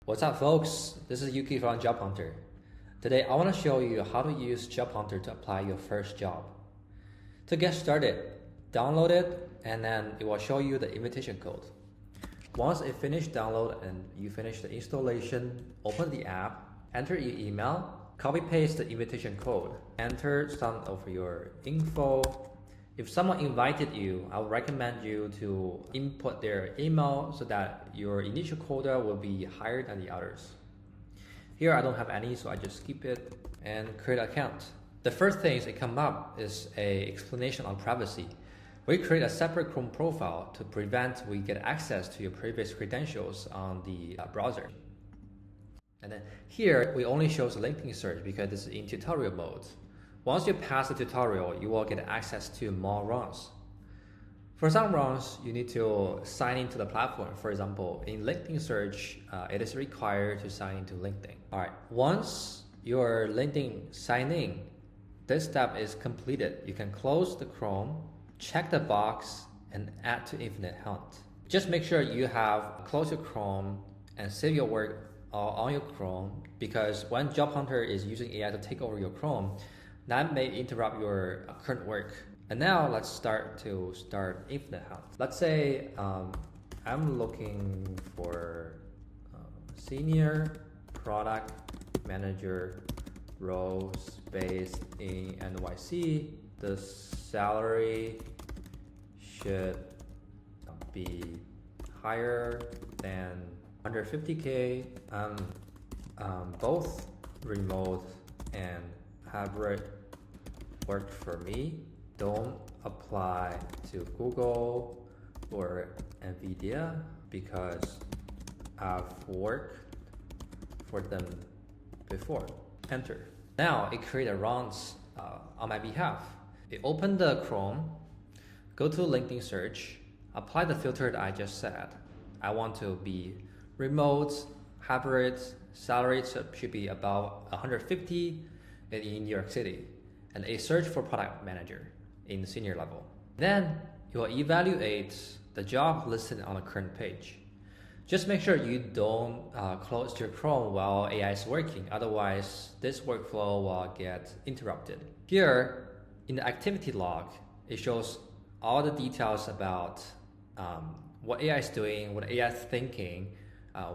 What's up, folks? This is Yuki from JobHuntr. Today, I want to show you how to use JobHuntr to apply your first job. To get started, download it, and then it will show you the invitation code. Once it finishes download and you finish the installation, open the app, enter your email, copy-paste the invitation code, enter some of your info. If someone invited you, I would recommend you to input their email so that your initial quota will be higher than the others. Here I don't have any, so I just skip it and create an account. The first things that come up is an explanation on privacy. We create a separate Chrome profile to prevent we get access to your previous credentials on the browser. And then here we only show the LinkedIn search because this is in tutorial mode. Once you pass the tutorial, you will get access to more runs. For some runs, you need to sign into the platform. For example, in LinkedIn search, it is required to sign into LinkedIn. All right, once your LinkedIn sign in, this step is completed. You can close the Chrome, check the box, and add to Infinite Hunt. Just make sure you have closed your Chrome and save your work on your Chrome, because when JobHuntr is using AI to take over your Chrome, that may interrupt your current work. And now let's start Infinite Hunt. Let's say I'm looking for senior product manager roles based in NYC. The salary should be higher than 150K. Both remote and hybrid worked for me. Don't apply to Google or Nvidia because I've worked for them before. Enter. Now it created runs on my behalf. It opened the Chrome, go to LinkedIn search, apply the filter that I just said. I want to be remote, hybrid, salary should be about 150 in New York City, and a search for product manager in the senior level. Then you will evaluate the job listed on the current page. Just make sure you don't close your Chrome while AI is working, otherwise this workflow will get interrupted. Here in the activity log, it shows all the details about what AI is doing, what AI is thinking,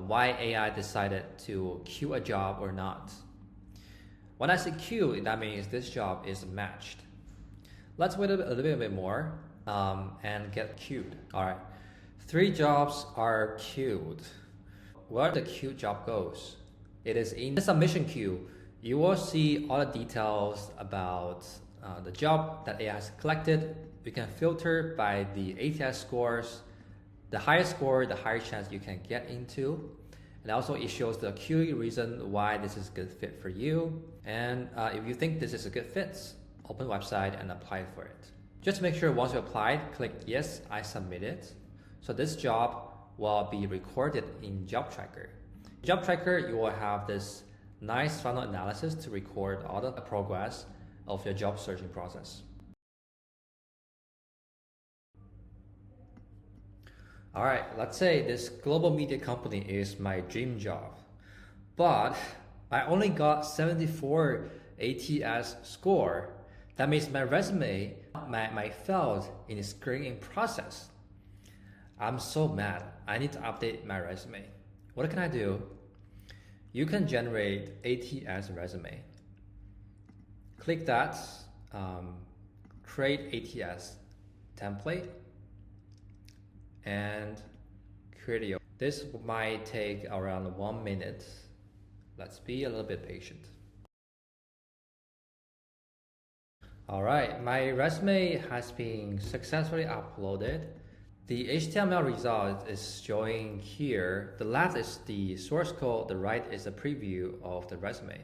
why AI decided to queue a job or not. When I say queue, that means this job is matched. Let's wait a little bit more and get queued. All right, 3 jobs are queued. Where the queued job goes, it is in the submission queue. You will see all the details about the job that AI has collected. We can filter by the ATS scores. The higher score, the higher chance you can get into. And also it shows the QE reason why this is a good fit for you. And if you think this is a good fit, open the website and apply for it. Just make sure once you applied, click yes, I submit it. So this job will be recorded in Job Tracker. Job Tracker, you will have this nice funnel analysis to record all the progress of your job searching process. All right, let's say this global media company is my dream job, but I only got 74 ATS score. That means my resume might failed in the screening process. I'm so mad. I need to update my resume. What can I do? You can generate ATS resume. Click that, create ATS template, and create your. This might take around 1 minute. Let's be a little bit patient. All right, my resume has been successfully uploaded. The HTML result is showing here. The left is the source code, the right is a preview of the resume.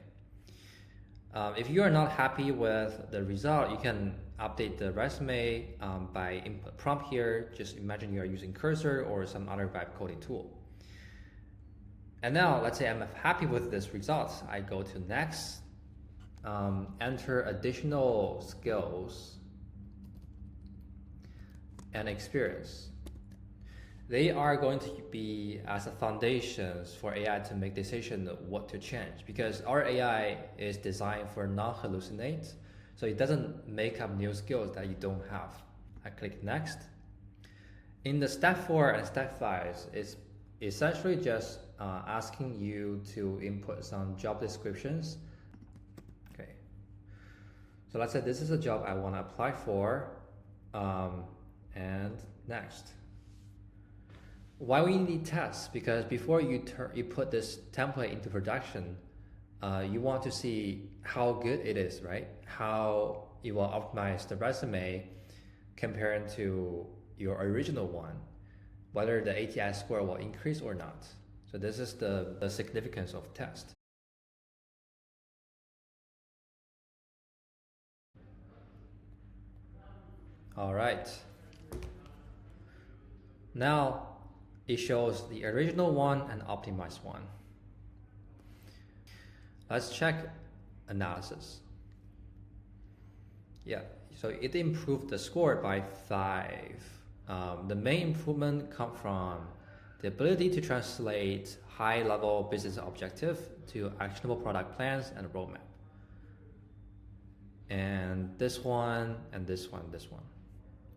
If you are not happy with the result, you can update the resume by input prompt here. Just imagine you are using Cursor or some other vibe coding tool. And now let's say I'm happy with this result. I go to next, enter additional skills and experience. They are going to be as a foundations for AI to make decision what to change, because our AI is designed for non-hallucinate, so it doesn't make up new skills that you don't have. I click next. In the step 4 and step 5, it's essentially just asking you to input some job descriptions. Okay, so let's say this is a job I want to apply for, and next. Why we need tests? Because before you put this template into production, you want to see how good it is, right? How it will optimize the resume compared to your original one, whether the ATS score will increase or not. So this is the significance of test. All right. Now it shows the original one and optimized one. Let's check analysis. Yeah, so it improved the score by 5. The main improvement comes from the ability to translate high-level business objective to actionable product plans and roadmap. And this one, and this one, this one.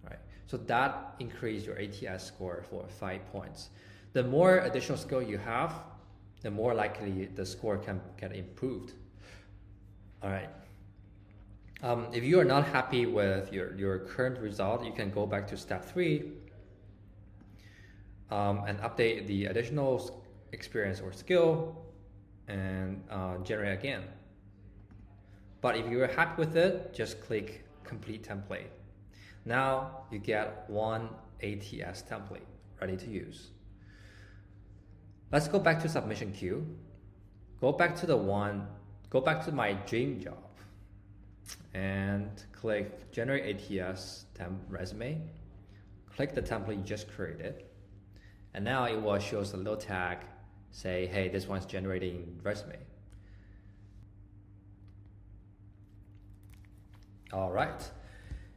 Right. So that increased your ATS score for 5 points. The more additional skill you have, the more likely the score can get improved. All right. If you are not happy with your current result, you can go back to step 3 and update the additional experience or skill and generate again. But if you're happy with it, just click complete template. Now you get one ATS template ready to use. Let's go back to submission queue. Go back to my dream job and click generate ATS temp resume. Click the template you just created. And now it will show us a little tag, say, hey, this one's generating resume. All right,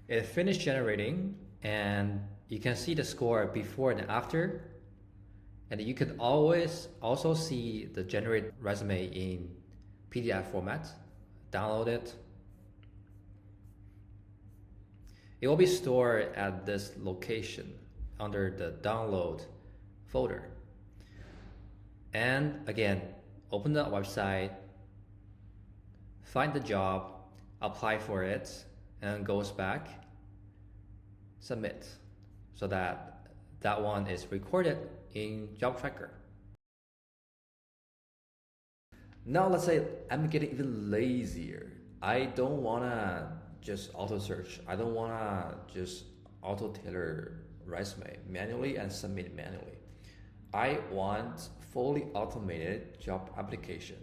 it finished generating, and you can see the score before and after. And you can always also see the generate resume in PDF format. Download it. It will be stored at this location under the download folder. And again, open the website, find the job, apply for it, and goes back, submit, so that that one is recorded in Job Tracker. Now let's say I'm getting even lazier. I don't wanna just auto search. I don't wanna just auto tailor resume manually and submit manually. I want fully automated job application.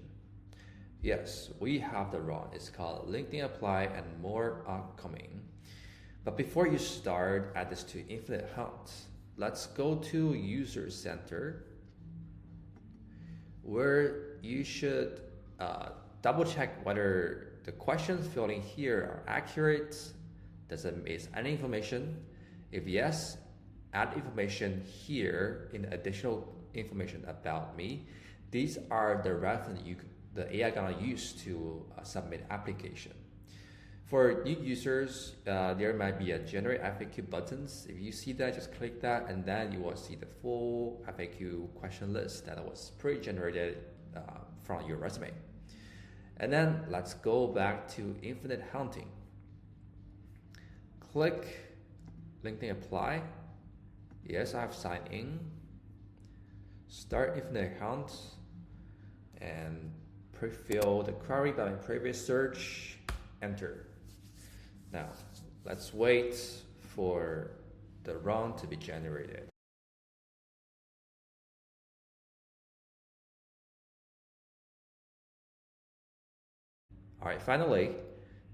Yes, we have the run. It's called LinkedIn Apply, and more are coming. But before you start, add this to Infinite Hunt. Let's go to User Center, where you should double check whether the questions filled in here are accurate. Does it miss any information? If yes, add information here in additional information about me. These are the reference the AI gonna use to submit application. For new users, there might be a generate FAQ buttons. If you see that, just click that, and then you will see the full FAQ question list that was pre-generated from your resume. And then let's go back to Infinite Hunting. Click LinkedIn Apply. Yes, I've signed in. Start Infinite Hunt and pre-fill the query by my previous search. Enter. Now, let's wait for the run to be generated. All right, finally,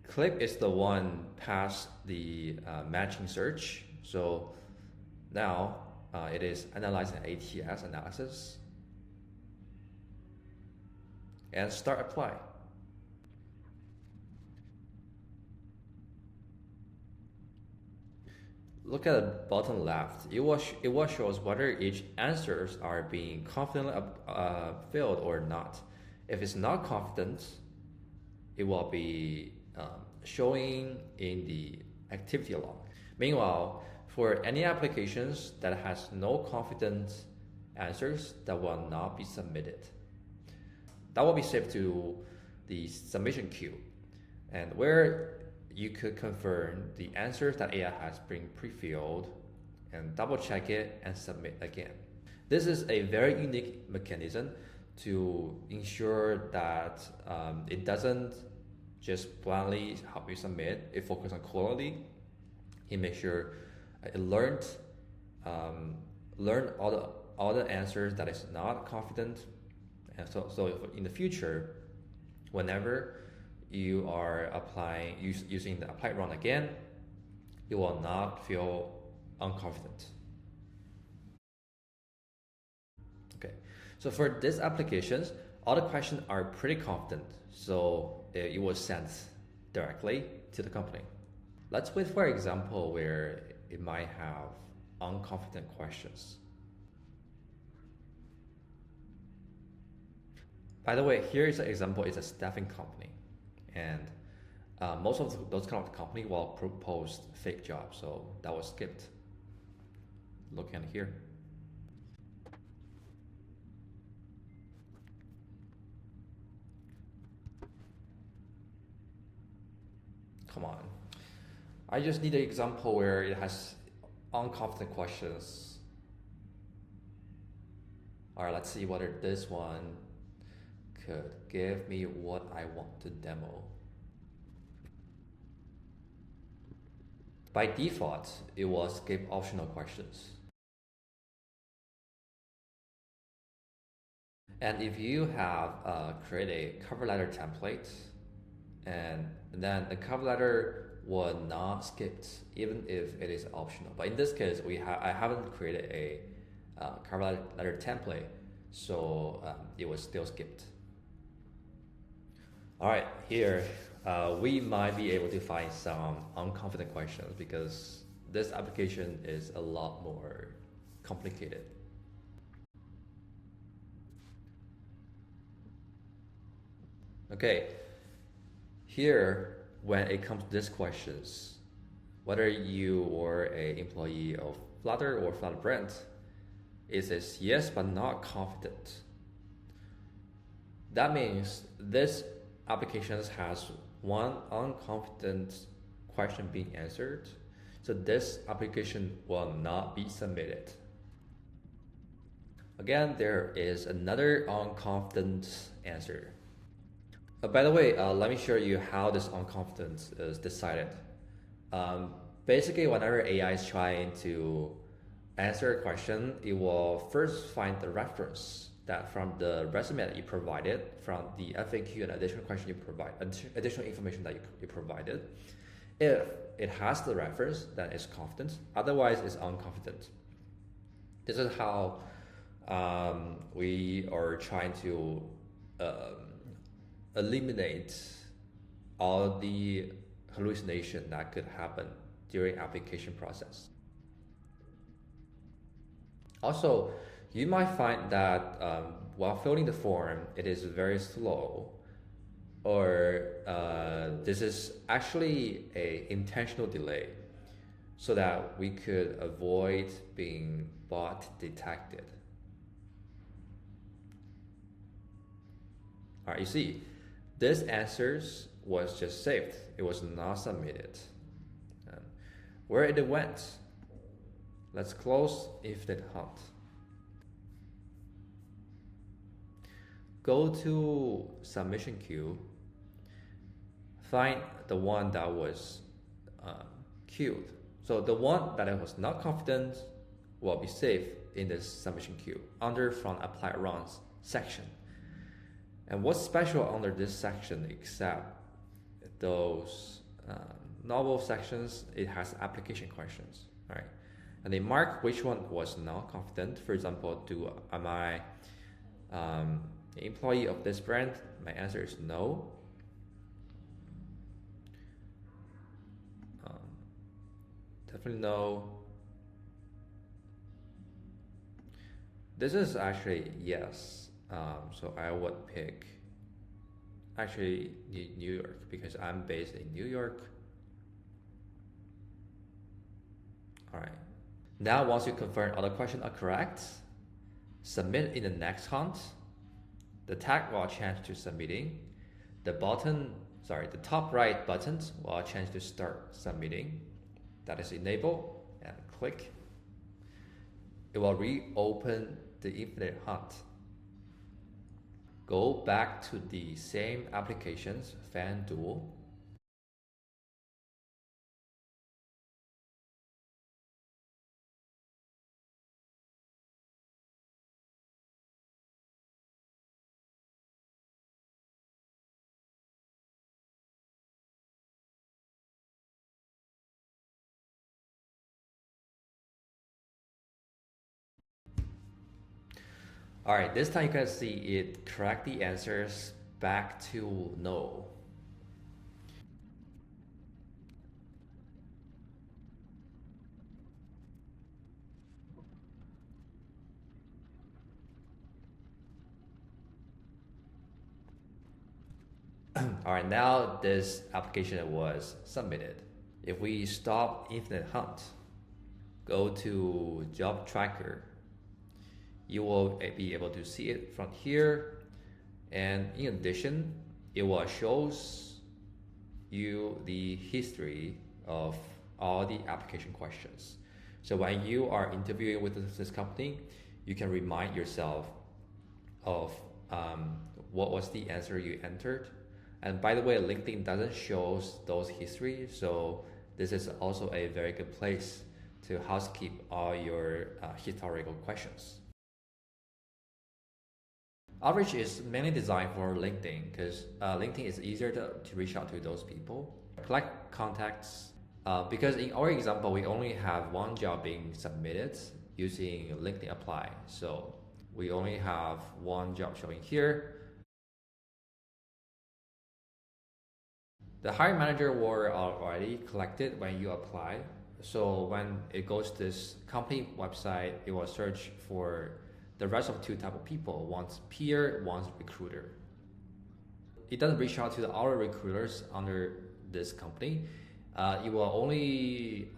click is the one past the matching search. So now it is analyzing ATS analysis and start apply. look at the bottom left. It will shows whether each answers are being confidently filled or not. If it's not confident, it will be showing in the activity log. Meanwhile, for any applications that has no confident answers, that will not be submitted. That will be saved to the submission queue, and where you could confirm the answers that AI has been pre-filled and double check it and submit again. This is a very unique mechanism to ensure that it doesn't just blindly help you submit. It focuses on quality. It makes sure it learned all the answers that is not confident. And so in the future, whenever you are using the apply run again, you will not feel unconfident. Okay, so for these applications, all the questions are pretty confident, so it was sent directly to the company. Let's wait for an example where it might have unconfident questions. By the way, here is an example. It's a staffing company, and most of those kind of company will propose fake jobs, so that was skipped. Look at here. Come on, I just need an example where it has unconfident questions. All right, let's see whether this one could give me what I want to demo. By default, it will skip optional questions. And if you have create a cover letter template, and then the cover letter will not skipped even if it is optional. But in this case, I haven't created a cover letter template, so it was still skipped. All right, here we might be able to find some unconfident questions because this application is a lot more complicated. Okay, here when it comes to these questions, whether you are an employee of Flutter or Flutter brand, it says yes but not confident. That means this application has one unconfident question being answered, so this application will not be submitted. Again, there is another unconfident answer. By the way, let me show you how this unconfidence is decided. Basically, whenever AI is trying to answer a question, it will first find the reference that from the resume that you provided, from the FAQ and additional question you provide, additional information that you provided. If it has the reference, then it's confident. Otherwise, it's unconfident. This is how we are trying to eliminate all the hallucination that could happen during application process. Also, you might find that while filling the form, it is very slow, or this is actually an intentional delay so that we could avoid being bot detected. All right, you see, this answers was just saved. It was not submitted. Where it went? Let's close Infinite Hunt. Go to submission queue. Find the one that was queued. So the one that I was not confident will be saved in this submission queue under from apply runs section. And what's special under this section except those novel sections, it has application questions, all right? And they mark which one was not confident. For example, am I an employee of this brand? My answer is no. Definitely no. This is actually yes. So I would pick actually New York because I'm based in New York. All right. Now, once you confirm all the questions are correct, submit in the next hunt. The tag will change to submitting. The top right buttons will change to start submitting. That is enable and click. It will reopen the infinite hunt. Go back to the same applications, FanDuel. All right, this time you can see it correctly answers back to no. All right, now this application was submitted. If we stop infinite hunt, go to job tracker, you will be able to see it from here. And in addition, it will shows you the history of all the application questions. So when you are interviewing with this company, you can remind yourself of what was the answer you entered. And by the way, LinkedIn doesn't show those history, so this is also a very good place to housekeep all your historical questions. Outreach is mainly designed for LinkedIn because LinkedIn is easier to reach out to those people. Collect contacts, because in our example, we only have one job being submitted using LinkedIn Apply. So we only have one job showing here. The hiring manager were already collected when you apply. So when it goes to this company website, it will search for the rest of two type of people. One's peer, one's recruiter. It doesn't reach out to our recruiters under this company. It will only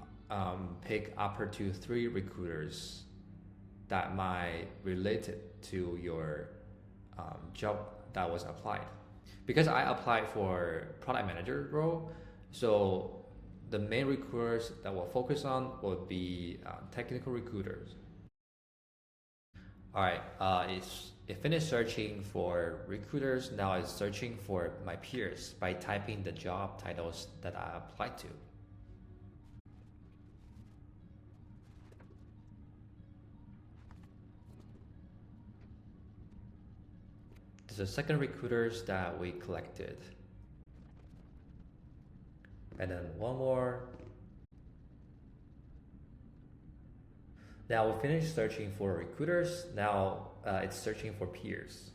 pick up to 3 recruiters that might related to your job that was applied. Because I applied for product manager role, so the main recruiters that we'll focus on would be technical recruiters. All right, it finished searching for recruiters. Now it's searching for my peers by typing the job titles that I applied to. The second recruiters that we collected. And then one more. Now we finished searching for recruiters. Now it's searching for peers.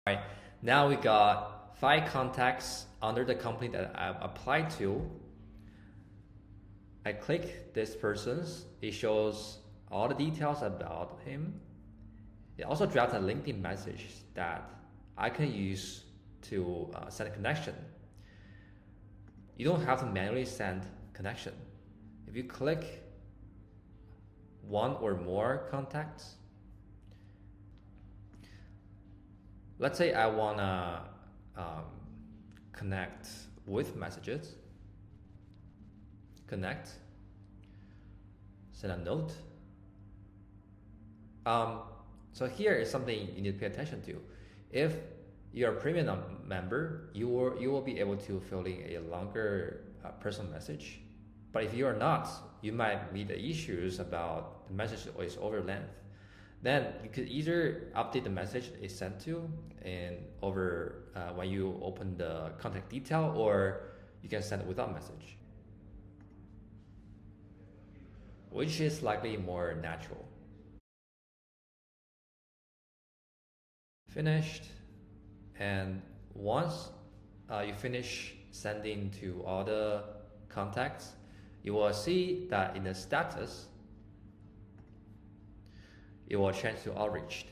All right, now we got 5 contacts under the company that I applied to. I click this person's, it shows all the details about him. It also drops a LinkedIn message that I can use to send a connection. You don't have to manually send connection. If you click one or more contacts, let's say I wanna connect with messages, connect, send a note. So here is something you need to pay attention to. If you're a premium member, you will be able to fill in a longer personal message. But if you are not, you might meet the issues about the message is over length. Then you could either update the message it's sent to and over when you open the contact detail, or you can send it without message, which is likely more natural. Finished, and once you finish sending to all the contacts, you will see that in the status, it will change to outreached.